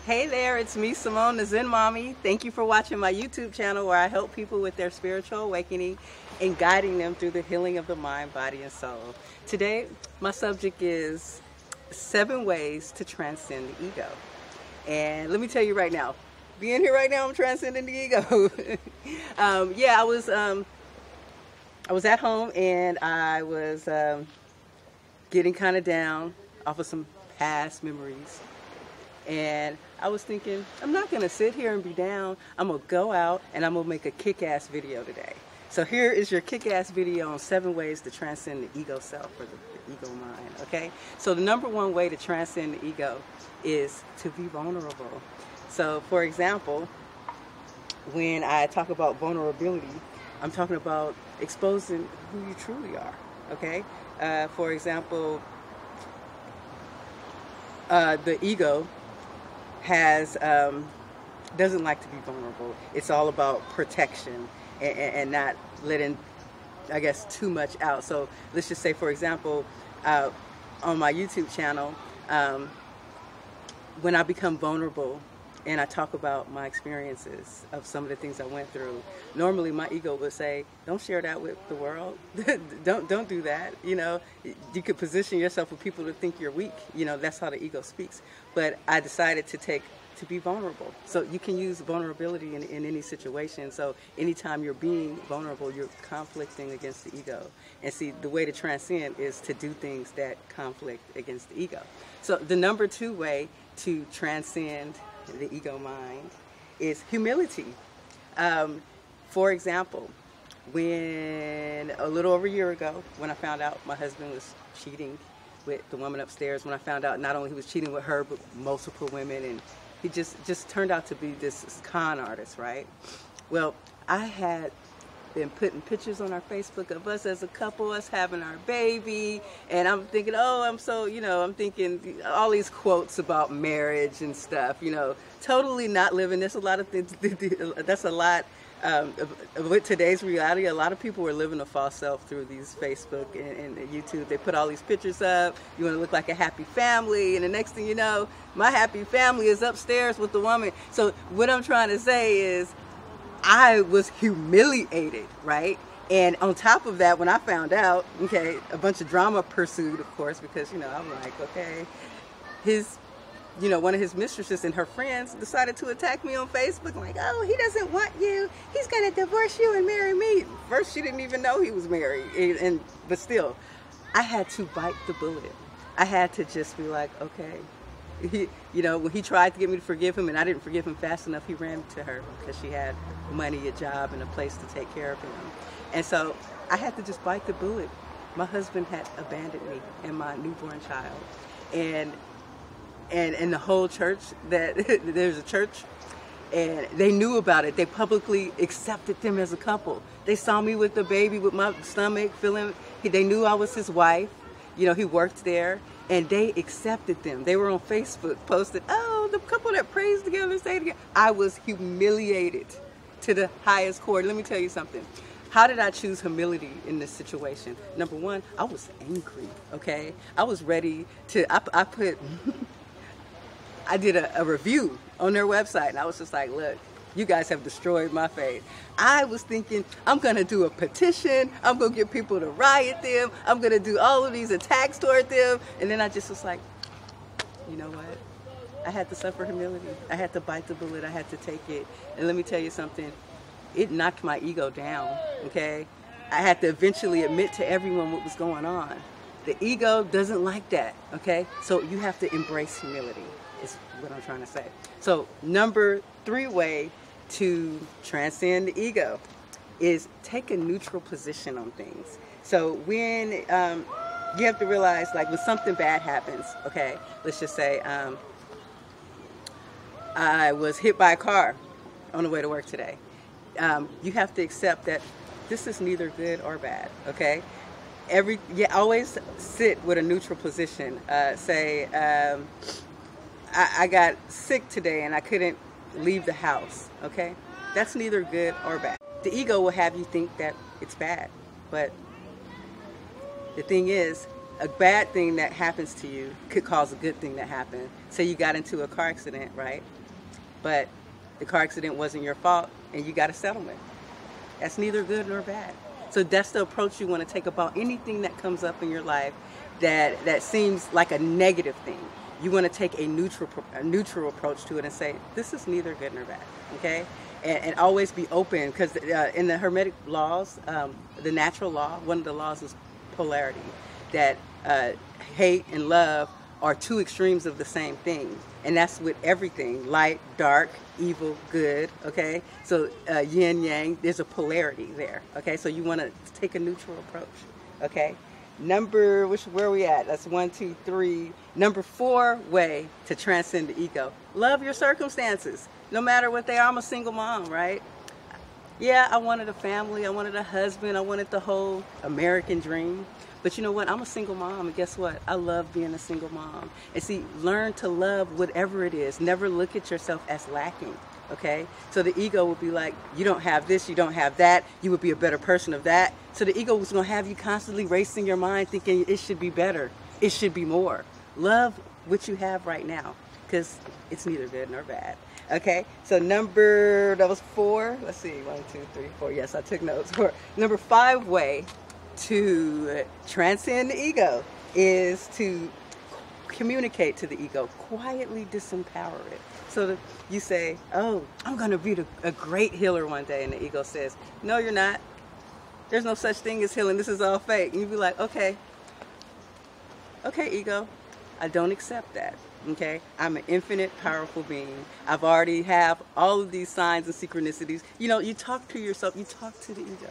Hey there, it's me, Simone, the Zen Mommy. Thank you for watching my YouTube channel where I help people with their spiritual awakening and guiding them through the healing of the mind, body, and soul. Today, my subject is 7 ways to transcend the ego. And let me tell you right now, being here right now, I'm transcending the ego. I was at home and I was getting kind of down off of some past memories. And I was thinking, I'm not going to sit here and be down. I'm going to go out and I'm going to make a kick-ass video today. So here is your kick-ass video on 7 ways to transcend the ego self or the ego mind, okay? So the number 1 way to transcend the ego is to be vulnerable. So for example, when I talk about vulnerability, I'm talking about exposing who you truly are, okay? For example, the ego doesn't like to be vulnerable. It's all about protection and not letting, I guess, too much out. So let's just say, for example, on my YouTube channel, when I become vulnerable and I talk about my experiences of some of the things I went through, normally my ego would say, don't share that with the world. don't do that. You know, you could position yourself for people to think you're weak. You know, that's how the ego speaks. But I decided to be vulnerable. So you can use vulnerability in any situation. So anytime you're being vulnerable, you're conflicting against the ego. And see, the way to transcend is to do things that conflict against the ego. So the number 2 way to transcend the ego mind is humility. For example, when a little over a year ago, when I found out my husband was cheating with the woman upstairs, when I found out not only he was cheating with her, but multiple women, and he just turned out to be this con artist, right? Well, I had been putting pictures on our Facebook of us as a couple, us having our baby, and I'm thinking, oh, I'm thinking all these quotes about marriage and stuff, totally not living. There's a lot of things, that's a lot with today's reality. A lot of people are living a false self through these Facebook and YouTube. They put all these pictures up. You want to look like a happy family, and the next thing you know, my happy family is upstairs with the woman. So what I'm trying to say is, I was humiliated, right? And on top of that, when I found out, okay, a bunch of drama pursued, of course, because, I'm like, okay, one of his mistresses and her friends decided to attack me on Facebook. I'm like, oh, he doesn't want you. He's going to divorce you and marry me. First, she didn't even know he was married. But still, I had to bite the bullet. I had to just be like, okay. When he tried to get me to forgive him and I didn't forgive him fast enough, he ran to her because she had money, a job, and a place to take care of him. And so I had to just bite the bullet. My husband had abandoned me and my newborn child. And the whole church, there's a church, and they knew about it. They publicly accepted them as a couple. They saw me with the baby, with my stomach, they knew I was his wife. He worked there. And they accepted them. They were on Facebook, posted, oh, the couple that prays together, stay together. I was humiliated to the highest core. Let me tell you something. How did I choose humility in this situation? Number 1, I was angry, okay? I was ready to, I did a review on their website, and I was just like, look, you guys have destroyed my faith. I was thinking, I'm going to do a petition. I'm going to get people to riot them. I'm going to do all of these attacks toward them. And then I just was like, you know what? I had to suffer humility. I had to bite the bullet. I had to take it. And let me tell you something. It knocked my ego down, okay? I had to eventually admit to everyone what was going on. The ego doesn't like that, okay? So you have to embrace humility, is what I'm trying to say. So number 3 way to transcend the ego is take a neutral position on things. So when you have to realize, like, when something bad happens, okay, let's just say I was hit by a car on the way to work today. You have to accept that this is neither good or bad, okay? Always sit with a neutral position. Say, I got sick today and I couldn't leave the house, okay? That's neither good or bad. The ego will have you think that it's bad, but the thing is, a bad thing that happens to you could cause a good thing to happen. Say you got into a car accident, right? But the car accident wasn't your fault and you got a settlement. That's neither good nor bad. So that's the approach you want to take about anything that comes up in your life that seems like a negative thing. You want to take a neutral approach to it and say, this is neither good nor bad, okay? And always be open, because in the Hermetic laws, the natural law, one of the laws is polarity, that hate and love are two extremes of the same thing. And that's with everything, light, dark, evil, good, okay? So yin, yang, there's a polarity there, okay? So you want to take a neutral approach, okay? Where are we at? That's 1, 2, 3. Number 4 way to transcend the ego. Love your circumstances, no matter what they are. I'm a single mom, right? Yeah, I wanted a family, I wanted a husband, I wanted the whole American dream. But you know what? I'm a single mom, and guess what? I love being a single mom. And see, learn to love whatever it is. Never look at yourself as lacking, okay? So the ego will be like, you don't have this, you don't have that, you would be a better person of that. So the ego was going to have you constantly racing your mind thinking it should be better, it should be more. Love what you have right now, because it's neither good nor bad. Okay, so that was 4. Let's see, 1, 2, 3, 4. Yes, I took notes. Number 5 way to transcend the ego is to communicate to the ego, quietly disempower it. So that you say, oh, I'm going to be a great healer one day, and the ego says, no, you're not. There's no such thing as healing. This is all fake. And you'd be like, okay, ego, I don't accept that. Okay, I'm an infinite, powerful being. I've already have all of these signs and synchronicities. You know, you talk to yourself, you talk to the ego.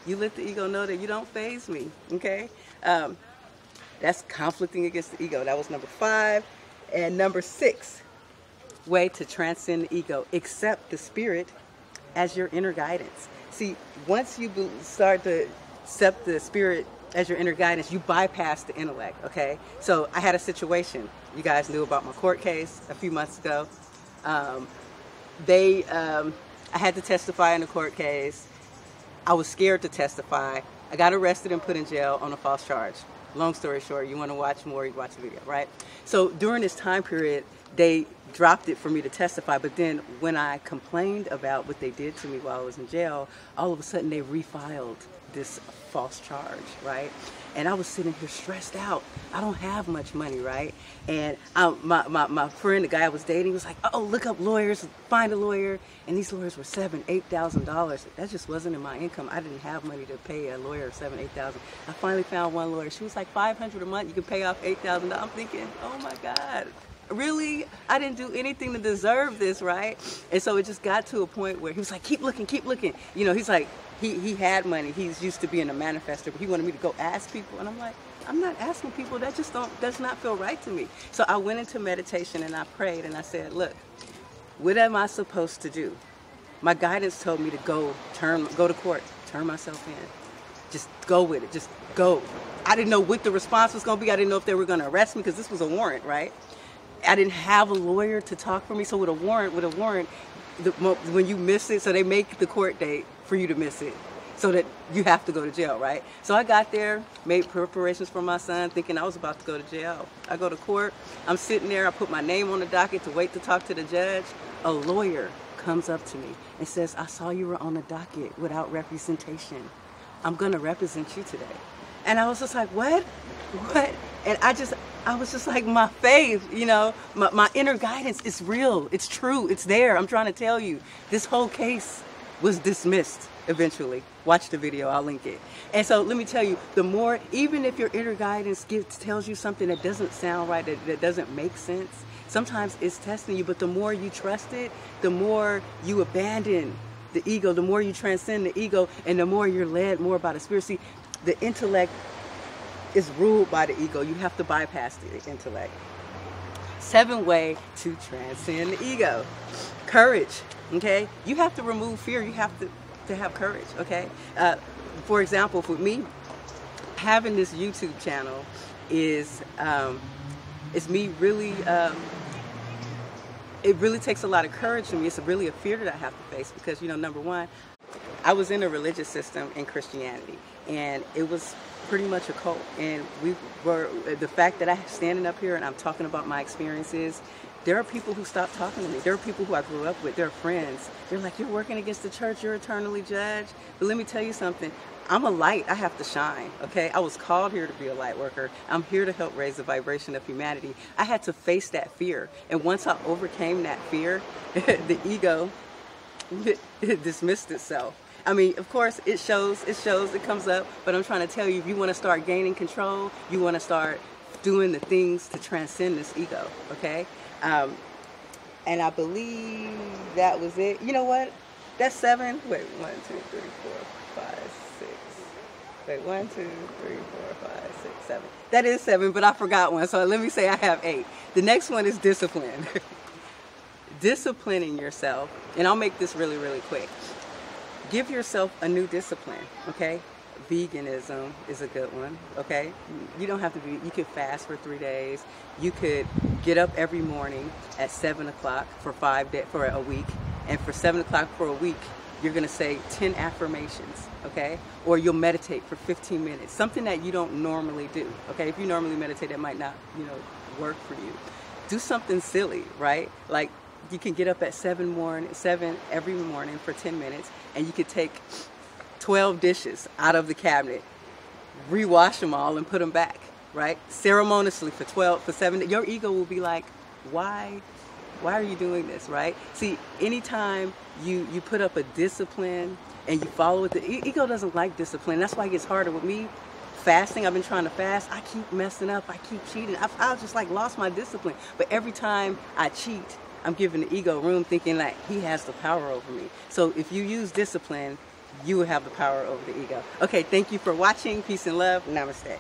You let the ego know that you don't faze me, okay? That's conflicting against the ego. That was number 5. And number 6 way to transcend the ego, accept the spirit as your inner guidance. See, once you start to accept the spirit as your inner guidance, you bypass the intellect, okay? So I had a situation. You guys knew about my court case a few months ago. I had to testify in a court case. I was scared to testify. I got arrested and put in jail on a false charge. Long story short, you want to watch more, you watch the video, right? So during this time period, they dropped it for me to testify, but then when I complained about what they did to me while I was in jail, all of a sudden they refiled this false charge, right? And I was sitting here stressed out. I don't have much money, right? And my friend, the guy I was dating, was like, oh, look up lawyers, find a lawyer. And these lawyers were $7,000, $8,000. That just wasn't in my income. I didn't have money to pay a lawyer $7,000, $8,000. I finally found one lawyer. She was like $500 a month. You can pay off $8,000. I'm thinking, oh my God, really? I didn't do anything to deserve this, right? And so it just got to a point where he was like, keep looking, keep looking. You know, he's like, he had money. He's used to being a manifester, but he wanted me to go ask people. And I'm like, I'm not asking people. That just does not feel right to me. So I went into meditation and I prayed and I said, look, what am I supposed to do? My guidance told me to go to court, turn myself in. Just go with it. Just go. I didn't know what the response was going to be. I didn't know if they were going to arrest me because this was a warrant, right? I didn't have a lawyer to talk for me. So with a warrant, when you miss it, so they make the court date for you to miss it so that you have to go to jail, right? So I got there, made preparations for my son, thinking I was about to go to jail. I go to court, I'm sitting there, I put my name on the docket to wait to talk to the judge. A lawyer comes up to me and says, I saw you were on the docket without representation. I'm gonna represent you today. And I was just like, what? And I was just like, my faith, you know, my inner guidance is real. It's true. It's there. I'm trying to tell you. This whole case was dismissed eventually. Watch the video. I'll link it. And so let me tell you, the more, even if your inner guidance tells you something that doesn't sound right, that doesn't make sense, sometimes it's testing you. But the more you trust it, the more you abandon the ego, the more you transcend the ego, and the more you're led more by the spirit. See, the intellect is ruled by the ego. You have to bypass the intellect. 7th way to transcend the ego. Courage, okay? You have to remove fear. You have to have courage, okay? For example, for me, having this YouTube channel is me really, it really takes a lot of courage for me. It's really a fear that I have to face because, you know, number one, I was in a religious system in Christianity, and it was pretty much a cult. And we were, the fact that I'm standing up here and I'm talking about my experiences, there are people who stopped talking to me. There are people who I grew up with. They're friends. They're like, you're working against the church. You're eternally judged. But let me tell you something. I'm a light. I have to shine, okay? I was called here to be a light worker. I'm here to help raise the vibration of humanity. I had to face that fear. And once I overcame that fear, the ego dismissed itself. I mean, of course, it shows, it comes up. But I'm trying to tell you, if you want to start gaining control, you want to start doing the things to transcend this ego, okay? And I believe that was it. You know what? That's 7. Wait, 1, 2, 3, 4, 5, 6. Wait, 1, 2, 3, 4, 5, 6, 7. That is 7, but I forgot one. So let me say I have 8. The next one is discipline. Disciplining yourself. And I'll make this really, really quick. Give yourself a new discipline, okay? Veganism is a good one, okay? You don't have to be, you could fast for 3 days. You could get up every morning at 7 o'clock for for a week. And for 7 o'clock for a week, you're gonna say 10 affirmations, okay? Or you'll meditate for 15 minutes, something that you don't normally do, okay? If you normally meditate, that might not, work for you. Do something silly, right? Like, you can get up at 7 every morning for 10 minutes, and you could take 12 dishes out of the cabinet, rewash them all and put them back, right? Ceremoniously for 7 your ego will be like, why are you doing this, right? See, anytime you put up a discipline and you follow it, the ego doesn't like discipline. That's why it gets harder with me. Fasting, I've been trying to fast, I keep messing up, I keep cheating. I just like lost my discipline. But every time I cheat, I'm giving the ego room, thinking like he has the power over me. So if you use discipline, you will have the power over the ego. Okay, thank you for watching. Peace and love. Namaste.